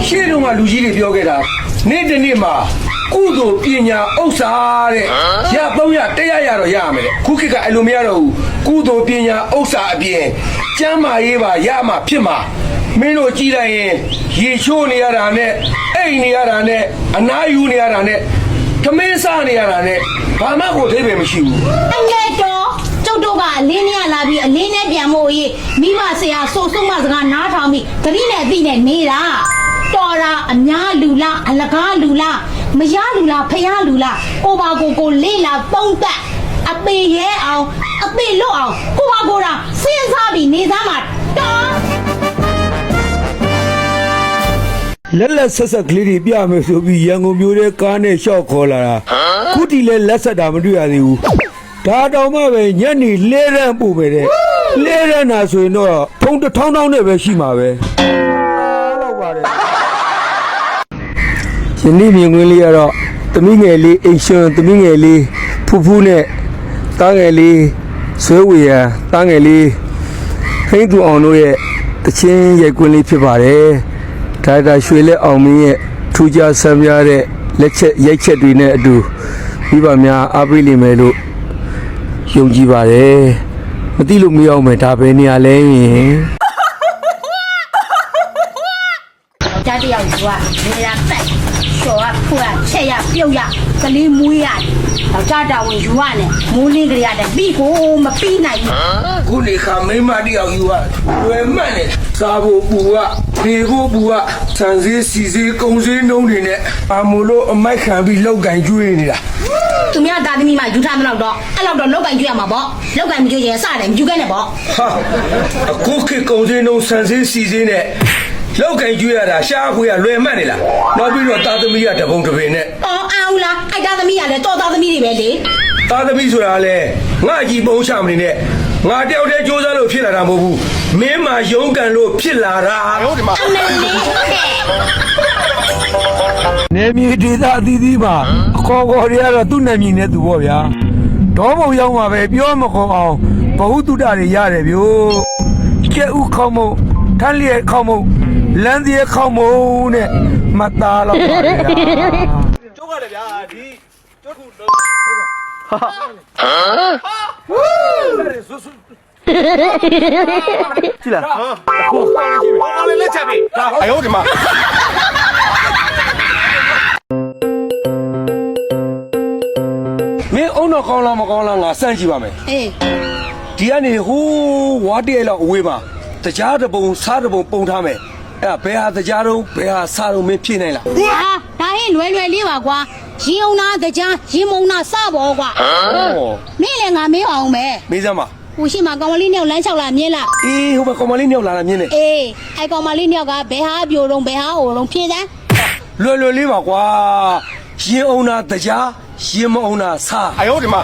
ရှေ့တုန်းကလူကြီးတွေပြောခဲ့တာနေ့တစ်နေ့မှာကုသိုလ်ပညာဥစ္စာတဲ့ရ300 100ရတော့ရမယ်တဲ့ခုခေတ်ကအဲ့လိုမရတော့ဘူးကုသိုလ်ပညာဥစ္စာအပြင်ကျမ်းမာရေးပါရမှာဖြစ်မှာမင်းတို့ကြည့်လိုက်ရင်ရေချိုးနေရတာနဲ့အိတ်နေရတာနဲ့အနားယူနေရတာနဲ့သမင်းစားနေရတာနဲ့ဘာမှကိုအသေးပဲမရှိဘူးအငယ်တော်ကျုပ်တို့ကအလင်းနဲ့လာပြီးအလင်းနဲ့ပြန်မို့ရေးမိမဆရာဆိုဆုံးမစကားနားထောင်ပြီးဂရိနဲ့အသိနဲ့နေတာတော်တာအများလူလားအလကားလူလားမရလူလားဖျားလူလားကိုပါကိုလေးလာသုံးသက်အပေရဲအောင်အပေလွတ်အောင်ကိုပါကိုတာစဉ်းစားပြီးနေသားမှာတော်လက်ဆက်ဆက်ကလေးတွေပြမယ်ဆိုပြီးရန်ကုန်မြို့ထဲကားနဲ့ရှော့ခေါ်လာတာခုတီလဲလက်ဆက်တာမတွေ့ရသေးဘူးဒါတောင်မှပဲညနေလဲရန်ပို့ပဲတဲ့လဲရန်တာဆိုရင်တော့ဖုံတစ်ထောင်းနဲ့ပဲရှိမှာပဲလောက်ပါတယ်ယနေ့မြင်ကွင်းလေးကတော့သမီးငယ်လေးအိမ်ရှင်သမီးငယ်လေးဖူးဖူးနဲ့တားငယ်လေးဆွဲဝေရန်တားငယ်လေးဟိန်းသူအောင်တို့ရဲ့တချင်းရိုက်ကွင်းလေးဖြစ်ပါတယ်ဒါတာရွှေလက်အောင်မင်းရဲ့ထူးခြားဆန်းပြတဲ့လက်ချက်ရိုက်ချက်တွေနဲ့အတူမိဘများအားပေးလိမ့်မယ်လို့ယုံကြည်ပါတယ်မသိလို့မရအောင်မယ်ဒါပဲနေရာလဲရင်家里要有啊，没人带，说啊破啊，菜呀表呀，这里木呀，到家长问有啊呢，木里个呀的，比过么比那一。ခုနေခါမိမတယောက်ယူอ่ะလွယ်မှတ်နေစားဖို့ပူอ่ะနေဖို့ပူอ่ะဆန်စည်းစီစည်းကုံစည်းနှုံးတွေနဲ့အာမို့လို့အမိုက်ခံပြီးလောက်ကင်ကျွေးနေတာသူများသားသမီးမှယူထားမလို့တော့အဲ့လောက်တော့လောက်ကင်ကျွေးရမှာပေါ့လောက်ကင်မကျွေးရင်စတယ်မယူခဲ့နဲ့ပေါ့ဟာအခုခေတ်ကုံစည်းနှုံးဆန်စည်းစီစည်းနဲ့လောက်ကင်ကျွေးရတာရှားခွေရလွယ်မှတ်နေလားနောက်ပြီးတော့သားသမီးကတပုံတပင်နဲ့အော်အောင်လားအဲ့သားသမီးကလည်းတော်သားသမီးတွေပဲလေသားသမီးဆိုတာလေငါကြီးပုံချမနေနဲ့ငါတယောက်တည်းစူးစမ်းလို့ဖြစ်လာတာမဟုတ်ဘူးမင်းမှရုန်းကန်လို့ဖြစ်လာတာဟုတ်ဒီမှာနေမြေဒေသအသီးသီးမှာအခေါ်တွေကတော့သူ့နာမည်နဲ့သူပေါ့ဗျာဒေါဘုံရောက်မှာပဲပြောမခေါ်အောင်ဘဝတုဒ္ဒတွေရတယ်ဗျို့ကျဲဥခေါမုံထန်းလျက်ခေါမုံလမ်းသေးခေါမုံနဲ့မသားတော့ပါလေကျုပ်ကလည်းဗျာဒီကျုပ်ခုလုံးကြည့်လားကိုကောင်းလေးလက်ချက်ပြီဒါအယောဒီမှာမင်းအုံတော့ကောင်းလားမကောင်းလားငါစမ်းကြည့်ပါမယ်အေးဒီကနေဟိုးဝါတရဲလောက်အဝေးမှာတရားတပုံစားတပုံပုံထားမယ်အဲ့ဘယ်ဟာတရားတော့ဘယ်ဟာစားတော့မင်းဖြည့်နိုင်လားဟာဒါဟင်းလွယ်လေးပါကွာရင်အောင်နာတရားရင်မုံနာစပေါ်ကွာမင်းလည်းငါမေးအောင်ပဲမေးစမ်းပါဟိုရှိမှာကောင်မလေးနှစ်ယောက်လမ်းလျှောက်လာမြင်လားအေးဟိုဘကောင်မလေးနှစ်ယောက်လာတာမြင်နေအေးအဲ့ကောင်မလေးနှစ်ယောက်ကဘယ်ဟာပြိုတော့ဘယ်ဟာအိုတော့ဖြည့်စမ်းလွယ်လေးပါကွာရင်အောင်နာတရားရင်မအောင်နာစား哎呦我的妈！